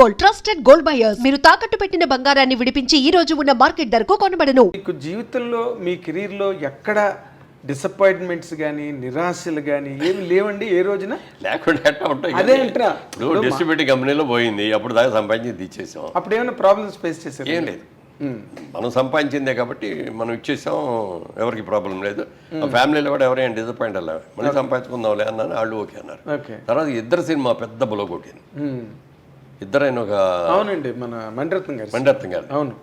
Gold, trusted gold buyers. మీరు తాకట్టు పెట్టిన బంగారాన్ని విడిపించి ఈ రోజు ఉన్న మార్కెట్ ధరకు కొనబడను. మీకు జీవితంలో మీ కెరీర్లో ఎక్కడ డిసప్పాయింట్మెంట్స్ కానీ నిరాశలు కానీ ఏమి లేవండి ఏ రోజున? లేకుండా ఎట్లా ఉంటాయి? అదే అంటారా? ఇప్పుడు డిస్ట్రిబ్యూటింగ్ కంపెనీలో పోయింది, అప్పుడు దాకా సంపాదించి ఇచ్చేసాం. అప్పుడు ఏమైనా ప్రాబ్లమ్స్ ఫేస్ చేశారు? ఏం లేదు, మనం సంపాదించిందే కాబట్టి మనం ఇచ్చేసాం, ఎవరికి ప్రాబ్లం లేదు. ఆ ఫ్యామిలీలో కూడా ఎవరైనా డిసప్పాయింట్ అలా మళ్ళీ సంపాదించుకుందాంలే అన్నాను, వాళ్ళు ఓకే అన్నారు. తర్వాత ఇద్దరు సినిమా పెద్ద బులో కొట్టింది. ఇద్దరైన ఒక అవునండి మన మణిరత్నం గారు అవును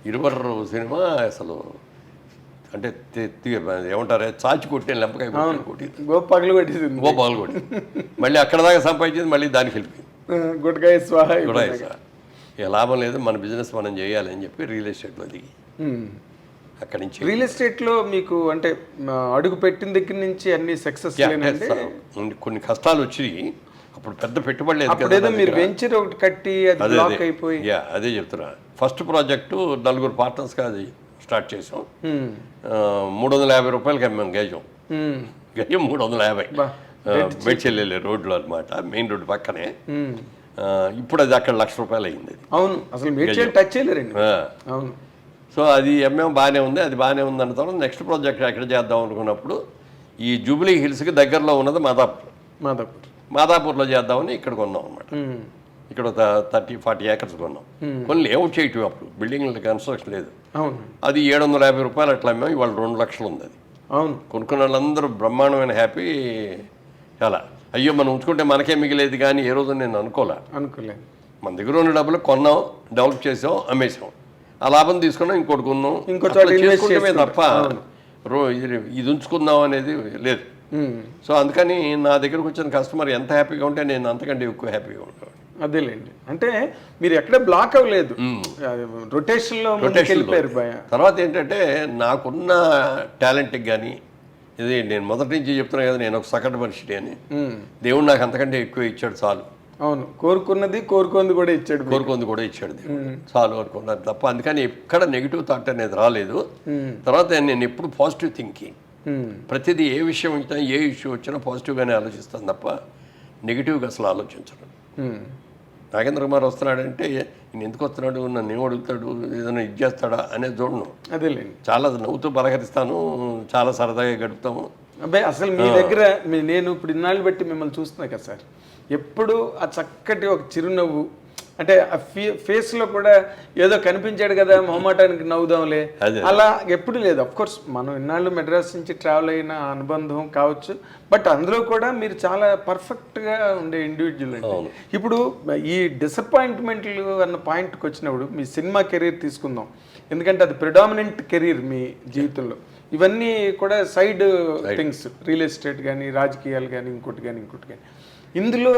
ఇరువర్ సినిమా అసలు అంటే ఏమంటారు, చాచి కొట్టే లెంపకాయ కొట్టింది, పగలు కొట్టేది, పగలు కొట్టి మళ్ళీ అక్కడ దాకా సంపాదించింది, మళ్ళీ దానికి వెళ్ళిపోయింది. గుడ్కాయ స్వాహ. ఇక లాభం లేదు, మన బిజినెస్ మనం చేయాలి అని చెప్పి రియల్ ఎస్టేట్లో దిగి అక్కడి నుంచి. రియల్ ఎస్టేట్లో మీకు అంటే అడుగు పెట్టిన దగ్గర నుంచి అన్ని సక్సెస్ కొన్ని కష్టాలు వచ్చి అప్పుడు పెద్ద పెట్టుబడి లేదు కదా, మీరు వెంచర్ ఒకటి కట్టి అది బ్లాక్ అయిపోయి. అదే చెప్తున్నా, ఫస్ట్ ప్రాజెక్టు 4 పార్ట్నర్స్గా అది స్టార్ట్ చేసాం. 350 రూపాయలకి అమ్మాం గజం 350 మేడ్చెల్లె రోడ్లో అనమాట, మెయిన్ రోడ్డు పక్కనే. ఇప్పుడు అది అక్కడ ₹1,00,000 అయింది. అవును, అసలు టచ్ చేయలేరండి. అవును. సో అది ఎంఎం బాగానే ఉంది, అది బాగానే ఉంది అన్న తర్వాత నెక్స్ట్ ప్రాజెక్ట్ ఎక్కడ చేద్దాం అనుకున్నప్పుడు ఈ జూబ్లీ హిల్స్కి దగ్గరలో ఉన్నది మాదాపూర్లో చేద్దామని ఇక్కడ కొన్నాం అనమాట. ఇక్కడ 30-40 ఏకర్స్ కొన్నాం. కొన్ని లేఅవుట్ చేయటం, అప్పుడు బిల్డింగ్ కన్స్ట్రక్షన్ లేదు. అది ₹750 అట్లా అమ్మాం. ఇవాళ 2 లక్షలు ఉంది అది. అవును, కొనుక్కున్న వాళ్ళందరూ బ్రహ్మాండమైన హ్యాపీ. చాలా అయ్యో మనం ఉంచుకుంటే మనకే మిగిలేదు, కానీ ఏ రోజు నేను అనుకోలేదు. మన దగ్గర ఉన్న డబ్బులు కొన్నాం, డెవలప్ చేసాం, అమ్మేసాం, ఆ లాభం తీసుకున్నాం, ఇంకోటి కొన్నాం, చేసుకుంటే తప్ప ఇది ఉంచుకుందాం అనేది లేదు. సో అందుకని నా దగ్గరకు వచ్చిన కస్టమర్ ఎంత హ్యాపీగా ఉంటే నేను అంతకంటే ఎక్కువ హ్యాపీగా ఉంటాను. అదేలేండి, అంటే మీరు ఎక్కడ బ్లాక్ అవ్వలేదు, రొటేషన్లో వెళ్ళిపోయారు. తర్వాత ఏంటంటే నాకున్న టాలెంట్కి కానీ ఇది నేను మొదటి నుంచి చెప్తున్నా కదా, నేను ఒక సగటు మనిషిని అని. దేవుడు నాకు అంతకంటే ఎక్కువ ఇచ్చాడు, చాలు. అవును, కోరుకుంది కూడా ఇచ్చాడు దేవుడు, చాలు అనుకున్నాను తప్ప. అందుకని ఎక్కడ నెగిటివ్ థాట్ అనేది రాలేదు. తర్వాత నేను ఎప్పుడు పాజిటివ్ థింకింగ్, ప్రతిదీ ఏ విషయం వచ్చినా ఏ ఇష్యూ వచ్చినా పాజిటివ్గానే ఆలోచిస్తాను తప్ప నెగిటివ్గా అసలు ఆలోచించను. నాగేంద్ర కుమార్ వస్తున్నాడంటే నేను ఎందుకు వస్తున్నాడు, నన్ను ఏం అడుగుతాడు, ఏదైనా ఇది చేస్తాడా అనేది చూడను. అదేలేండి, చాలా నవ్వుతూ పలకరిస్తాను, చాలా సరదాగా గడుపుతాము. అబ్బాయి అసలు మీ దగ్గర నేను ఇప్పుడు ఇన్నాళ్ళు బట్టి మిమ్మల్ని చూస్తున్నా కదా సార్, ఎప్పుడు ఆ చక్కటి ఒక చిరునవ్వు, అంటే ఆ ఫేస్లో కూడా ఏదో కనిపించాడు కదా మొహమాటానికి నవ్వుదాంలే అలా ఎప్పుడు లేదు. అఫ్కోర్స్ మనం ఇన్నాళ్ళు మెడ్రాస్ నుంచి ట్రావెల్ అయిన అనుబంధం కావచ్చు, బట్ అందులో కూడా మీరు చాలా పర్ఫెక్ట్గా ఉండే ఇండివిజువల్ అండి. ఇప్పుడు ఈ డిసప్పాయింట్మెంట్లు అన్న పాయింట్కి వచ్చినప్పుడు మీ సినిమా కెరీర్ తీసుకుందాం, ఎందుకంటే అది ప్రిడామినెంట్ కెరీర్ మీ జీవితంలో. ఇవన్నీ కూడా సైడ్ థింగ్స్, రియల్ ఎస్టేట్ కానీ, రాజకీయాలు కానీ, ఇంకోటి కానీ. ఇందులో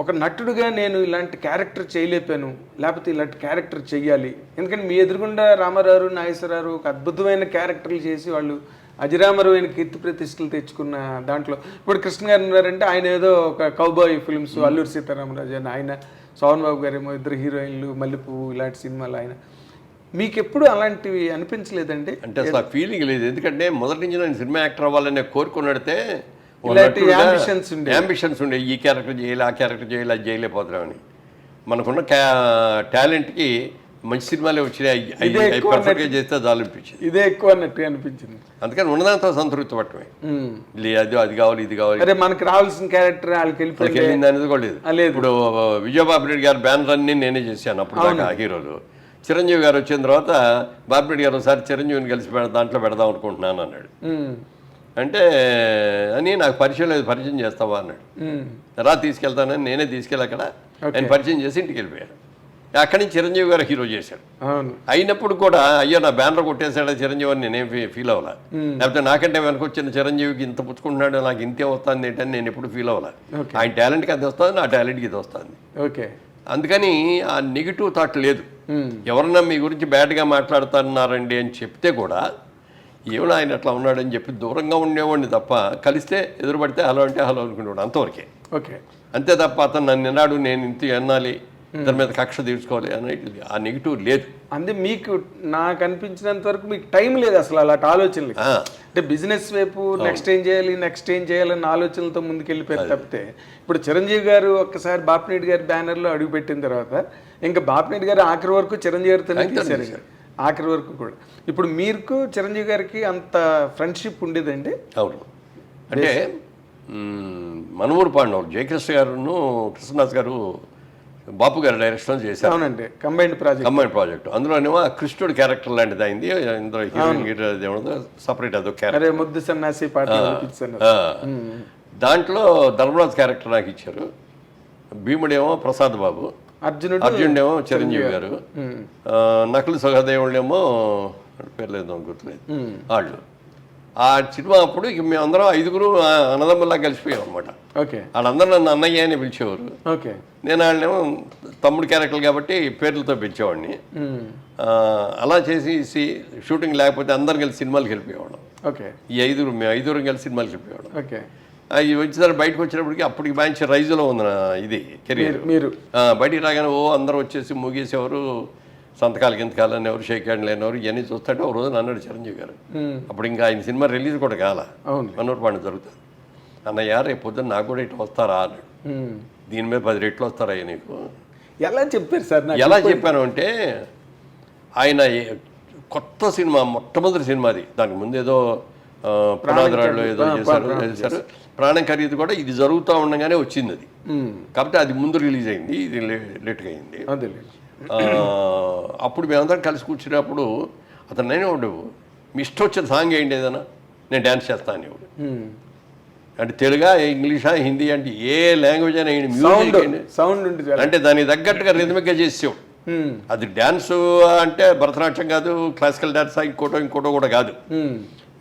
ఒక నటుడుగా నేను ఇలాంటి క్యారెక్టర్ చేయలేపాను, లేకపోతే ఇలాంటి క్యారెక్టర్ చెయ్యాలి, ఎందుకంటే మీ ఎదురుగుండా రామారావు, నాగేశ్వరరావు ఒక అద్భుతమైన క్యారెక్టర్లు చేసి వాళ్ళు అజరామరమైన కీర్తి ప్రతిష్టలు తెచ్చుకున్న దాంట్లో. ఇప్పుడు కృష్ణ గారు ఉన్నారంటే ఆయన ఏదో ఒక కౌబాయ్ ఫిల్మ్స్, అల్లూరి సీతారామరాజు అని ఆయన, సోహన్ బాబు గారేమో ఇద్దరు హీరోయిన్లు, మల్లెపువ్వు ఇలాంటి సినిమాలు. ఆయన మీకు ఎప్పుడు అలాంటివి అనిపించలేదండి? అంటే అసలు ఫీలింగ్ లేదు, ఎందుకంటే మొదటి నుంచి నేను సినిమా యాక్టర్ అవ్వాలని కోరుకున్నడితే అంబిషన్స్ ఉండే, ఈ క్యారెక్టర్ చేయాలి, ఆ క్యారెక్టర్ చేయాలి, అది చేయలేకపోతున్నామని. మనకున్న టాలెంట్కి మంచి సినిమాలే వచ్చినాయి, పర్ఫెక్ట్గా చేస్తే చాలు అనిపించింది. ఇదే ఎక్కువ అన్నట్టుగా అనిపించింది. అందుకని ఉన్నదంతా సంతృప్తి పట్టమే, అది కావాలి, ఇది కావాలి, అరే మనకు రావాల్సిన క్యారెక్టర్ వాళ్ళకి వెళ్ళింది అనేది కూడా లేదు. ఇప్పుడు విజయబాబు రెడ్డి గారు బ్యానర్ అన్ని నేనే చేశాను అప్పుడు దాకా హీరోలు. చిరంజీవి గారు వచ్చిన తర్వాత బాపిరెడ్డి గారు ఒకసారి చిరంజీవిని కలిసి దాంట్లో పెడదాం అనుకుంటున్నాను అన్నాడు. అంటే అని నాకు పరిచయం లేదు, పరిచయం చేస్తావా అన్నాడు. రా తీసుకెళ్తానని నేనే తీసుకెళ్ళి అక్కడ నేను పరిచయం చేసి ఇంటికి వెళ్ళిపోయాను. అక్కడి నుంచి చిరంజీవి గారు హీరో చేశాడు. అయినప్పుడు కూడా అయ్యో నా బ్యానర్ కొట్టేశాడు చిరంజీవి అని నేనేం ఫీల్ అవ్వాల, లేకపోతే నాకంటే వెనకొచ్చిన చిరంజీవికి ఇంత పుచ్చుకుంటున్నాడు, నాకు ఇంతే వస్తుంది ఏంటని నేను ఎప్పుడు ఫీల్ అవ్వాల. ఆయన టాలెంట్కి అది వస్తుంది, నా టాలెంట్కి ఇది వస్తుంది. ఓకే, అందుకని ఆ నెగిటివ్ థాట్ లేదు. ఎవరన్నా మీ గురించి బ్యాడ్గా మాట్లాడుతున్నారండి అని చెప్తే కూడా ఏమన్నా ఆయన అట్లా ఉన్నాడని చెప్పి దూరంగా ఉండేవాడిని తప్ప, కలిస్తే ఎదురుపడితే హలో అంటే హలో అనుకునేవాడు, అంతవరకే. ఓకే, అంతే తప్ప అతను నన్ను విన్నాడు నేను ఇంత అనాలి, ఇద్దరి మీద కక్ష తీర్చుకోవాలి అనేది ఆ నెగిటివ్ లేదు. అంటే మీకు నాకు అనిపించినంత వరకు మీకు టైం లేదు అసలు అలాంటి ఆలోచనలు. అంటే బిజినెస్ వైపు నెక్స్ట్ ఏం చేయాలన్న ఆలోచనలతో ముందుకెళ్ళిపోయారు తప్పితే, ఇప్పుడు చిరంజీవి గారు ఒక్కసారి బాపినేడు గారి బ్యానర్లో అడుగుపెట్టిన తర్వాత ఇంకా బాపినేడు గారు ఆఖరి వరకు చిరంజీవి గారితోనే తీశారు, ఆఖరి వరకు కూడా. ఇప్పుడు మీకు చిరంజీవి గారికి అంత ఫ్రెండ్షిప్ ఉండేదండి? అవును, అంటే మనమూరు పాండవులు జయకృష్ణ గారును కృష్ణదాస్ గారు బాపు గారు డైరెక్షన్ చేశారు. అవునండి, కంబైన్డ్ ప్రాజెక్ట్. అందులోనేమో కృష్ణుడు క్యారెక్టర్ లాంటిది అయింది. ఇందులో హీరోయిన్ సపరేట్ అదో క్యారెక్టర్, ముద్దు సన్నాసి పాట. దాంట్లో ధర్మరాజ్ క్యారెక్టర్ నాకు ఇచ్చారు. భీముడేమో ప్రసాద్ బాబు, అర్జునుడేమో చిరంజీవి గారు, నకులు సహదేవుడేమో పేరు లేదు గుర్తులేదు వాళ్ళు. ఆ సినిమా అప్పుడు ఇక మేమందరం 5 అన్నదమ్ముల్లా కలిసిపోయాం అనమాట. వాళ్ళందరూ నన్ను అన్నయ్య అని పిలిచేవారు. నేను వాళ్ళేమో తమ్ముడు క్యారెక్టర్ కాబట్టి పేర్లతో పిలిచేవాడిని. అలా చేసి షూటింగ్ లేకపోతే అందరం కలిసి సినిమాలకు వెళ్ళిపోయేవాళ్ళం. ఈ 5 కలిసి సినిమాలకు వెళ్ళిపోయేవాళ్ళం. అవి వచ్చేసరికి బయటకు వచ్చినప్పటికి అప్పటికి మంచి రైజులో ఉంది నా ఇది కెరీర్. మీరు బయటికి రాగానే అందరూ వచ్చేసి ముగేసేవారు, సంతకాలు గింతకాలని ఎవరు షేక్ హ్యాండ్ లేనివారు, ఇవన్నీ చూస్తుంటే ఒక రోజు అన్నాడు చిరంజీవి గారు. అప్పుడు ఇంకా ఆయన సినిమా రిలీజ్ కూడా కాల, మనూరు పాండ జరుగుతుంది. అన్నయ్య రేపు పొద్దున్న నాకు కూడా ఇటు వస్తారా అన్నాడు. దీని మీద 10 రెట్లు వస్తారా నీకు? ఎలా చెప్పారు సార్? ఎలా చెప్పాను అంటే, ఆయన కొత్త సినిమా, మొట్టమొదటి సినిమాది. దానికి ముందు ఏదో పునాదిరాళ్ళు ఏదో చేశారు. ప్రాణం ఖరీదు కూడా ఇది జరుగుతూ ఉండగానే వచ్చింది అది. కాబట్టి అది ముందు రిలీజ్ అయింది, ఇది లేట్గా అయింది. అప్పుడు మేమందరం కలిసి కూర్చున్నప్పుడు అతను నేనే ఉండవు, మీ ఇష్టం వచ్చిన సాంగ్ ఏంటి ఏదైనా, నేను డ్యాన్స్ చేస్తాను ఇవ్వడు. అంటే తెలుగా, ఇంగ్లీషా, హిందీ అంటే ఏ లాంగ్వేజ్ అయినా మ్యూజిక్ సౌండ్ అంటే దానికి తగ్గట్టుగా రిథమిక్గా చేసేవాడు. అది డ్యాన్స్ అంటే భరతనాట్యం కాదు, క్లాసికల్ డ్యాన్స్ ఇంకోటో కూడా కాదు,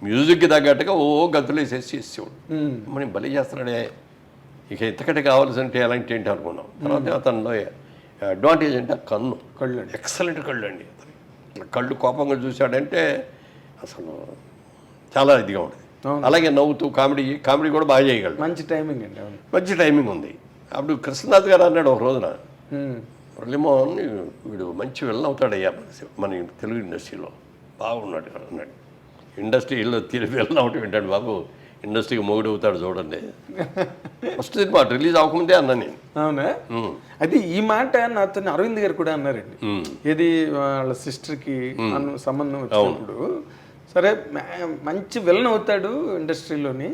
మ్యూజిక్కి తగ్గట్టుగా గంతులు వేసేసి చేసేవాడు. మనం బలి చేస్తున్నాడే, ఇక ఇంతకంటే కావాల్సింటే ఎలాంటి ఏంటి అనుకున్నాం. తర్వాత అతనిలో అడ్వాంటేజ్ అంటే కళ్ళు ఎక్సలెంట్ కళ్ళు అండి. కళ్ళు కోపంగా చూశాడంటే అసలు చాలా ఇదిగా ఉంటుంది. అలాగే నవ్వుతూ కామెడీ కూడా బాగా చేయగలడు. మంచి టైమింగ్ అండి, మంచి టైమింగ్ ఉంది. అప్పుడు కృష్ణనాథ్ గారు అన్నాడు ఒక రోజున, మురళీమోహన్ వీడు మంచి విలన్ అవుతాడయ్యా మన తెలుగు ఇండస్ట్రీలో, బాగున్నాడు అన్నాడు. ఇండస్ట్రీలో విలన్ అవటం ఏంటంటే బాబు, ఇండస్ట్రీకి మొగుడు అవుతాడు చూడండి. ఫస్ట్ సినిమా రిలీజ్ అవ్వకముందే అన్నా నేను. అవునా? అది ఈ మాట నాతో అరవింద్ గారు కూడా అన్నారండి. ఇది వాళ్ళ సిస్టర్కి సంబంధం వచ్చినప్పుడు, సరే మంచి విలన్ అవుతాడు ఇండస్ట్రీలోని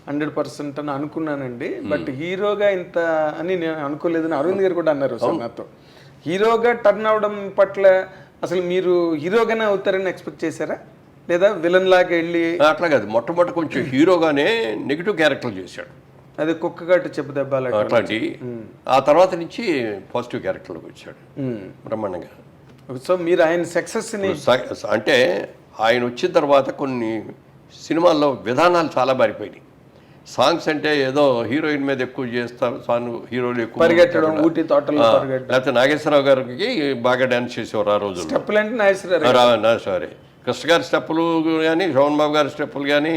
100% అని అనుకున్నానండి, బట్ హీరోగా ఇంత అని నేను అనుకోలేదని అరవింద్ గారు కూడా అన్నారు సార్ నాతో. హీరోగా టర్న్ అవడం పట్ల అసలు మీరు హీరోగానే అవుతారని ఎక్స్పెక్ట్ చేశారా, లేదా విలన్ లాగా వెళ్ళి? అట్లా కాదు, మొట్టమొదటి కొంచెం హీరోగానే నెగిటివ్ క్యారెక్టర్ చేశాడు. అది కుక్కగట్టు చెప్పదెబ్బాలి అట్లాంటి. ఆ తర్వాత నుంచి పాజిటివ్ క్యారెక్టర్లోకి వచ్చాడు బ్రహ్మాండంగా. సో మీరు ఆయన సక్సెస్ని అంటే ఆయన వచ్చిన తర్వాత కొన్ని సినిమాల్లో విధానాలు చాలా మారిపోయినాయి. సాంగ్స్ అంటే ఏదో హీరోయిన్ మీద ఎక్కువ చేస్తారు, హీరోలు ఎక్కువ పరిగెట్టడం, ఊటీ తోటలో లేకపోతే నాగేశ్వరరావు గారికి బాగా డ్యాన్స్ చేసేవారు ఆ రోజు. స్టెప్పులు అంటే నాగేశ్వరరావు, కృష్ణ గారి స్టెప్పులు కానీ, శోభన్ బాబు గారి స్టెప్పులు కానీ,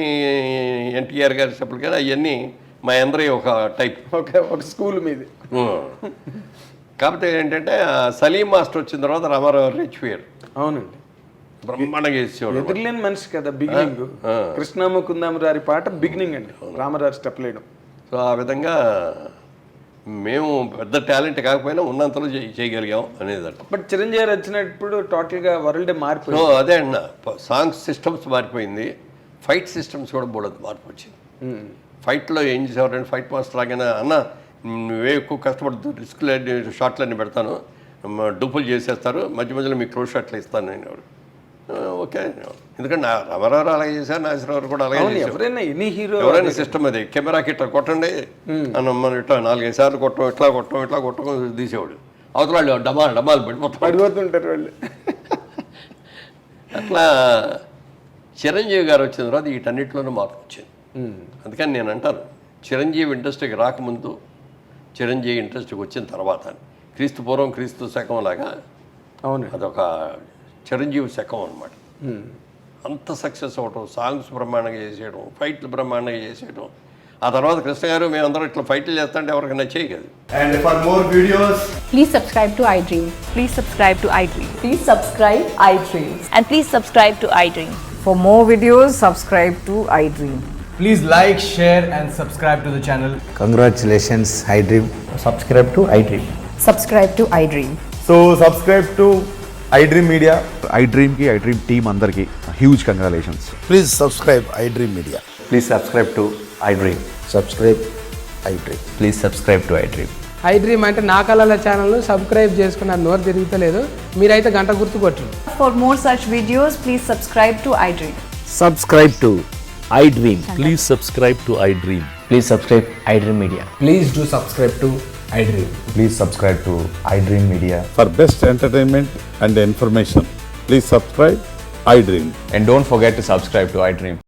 ఎన్టీఆర్ గారి స్టెప్పులు కానీ, అవన్నీ మా అందరి ఒక టైప్, ఒక స్కూల్ మీద. కాకపోతే ఏంటంటే సలీం మాస్టర్ వచ్చిన తర్వాత రామారావు రెచ్చిపోయారు. అవునండి, బ్రహ్మాండంగా చేసేవాడు. ఎదురులేని మనిషి కదా బిగినింగ్. కృష్ణమ్మ కుందామరారి పాట బిగినింగ్ అండి, రామారావు స్టెప్ లేయడం. సో ఆ విధంగా మేము పెద్ద టాలెంట్ కాకపోయినా ఉన్నంతలో చేయగలిగాం అనేది. బట్ చిరంజీవి గారు వచ్చినప్పుడు టోటల్గా వరల్డ్ మారిపోయింది. అదే అన్న, సాంగ్స్ సిస్టమ్స్ మారిపోయింది, ఫైట్ సిస్టమ్స్ కూడా బోడదు మార్పు వచ్చింది. ఫైట్లో ఏం చేసేవారంటే, ఫైట్ మాస్టర్ లాగానే అన్న నువ్వే ఎక్కువ కష్టపడుతూ రిస్క్లన్నీ షాట్లన్నీ పెడతాను, డూపులు చేసేస్తారు, మధ్య మధ్యలో మీకు క్లోజ్ షాట్లు ఇస్తాను నేను. ఎవరు ఓకే, ఎందుకంటే రామారావు అలాగే చేశారు, నాగేశ్వరరావు కూడా అలాగే చేశారు. ఎవరైనా సిస్టమ్ అది, కెమెరాకి ఇట్లా కొట్టండి అన్న, మనం ఇట్లా 4-5 సార్లు ఇట్లా కొట్టం తీసేవాడు. అవతల వాళ్ళు డమాలు పడిపోతుంటారు వాళ్ళు. అట్లా చిరంజీవి గారు వచ్చిన తర్వాత వీటన్నిటిలోనూ మార్పు వచ్చింది. అందుకని నేను అంటాను, చిరంజీవి ఇండస్ట్రీకి రాకముందు, చిరంజీవి ఇండస్ట్రీకి వచ్చిన తర్వాత, క్రీస్తు పూర్వం క్రీస్తు శకం లాగా అవును, అదొక చిరంజీవి శకం అనమాట. అంత సక్సెస్ అవ్వటం, సాంగ్స్ బ్రహ్మాండంగా చేసేయడం, ఫైట్లు బ్రహ్మాండంగా చేసేయడం, ఆ తర్వాత కృష్ణ గారు మేమందరం ఇట్లా ఫైట్లు చేస్తుంటే ఎవరికి నచ్చేయి కదా. And for more videos, Please subscribe to iDream. Please subscribe to iDream. Please subscribe iDream. And please subscribe to iDream. For more videos, subscribe to iDream. please like, share and subscribe to the channel. Congratulations, iDream. Subscribe to iDream. Subscribe to iDream. So subscribe to iDream Media. iDream ki iDream team అందరికి huge congratulations. Please subscribe iDream Media. Please subscribe to iDream. Subscribe iDream. Please subscribe to iDream. iDream అంటే నా కళల channel subscribe చేసుకున్న నోరు తిరుగుతలేదు, మీరైతే గంట గుర్తు కొట్టండి. For more such videos, please subscribe to iDream. Subscribe to iDream. Please subscribe to iDream. Please subscribe iDream Media. Please do subscribe to iDream. Please subscribe to iDream Media. For best entertainment and information, please subscribe iDream. And don't forget to subscribe to iDream.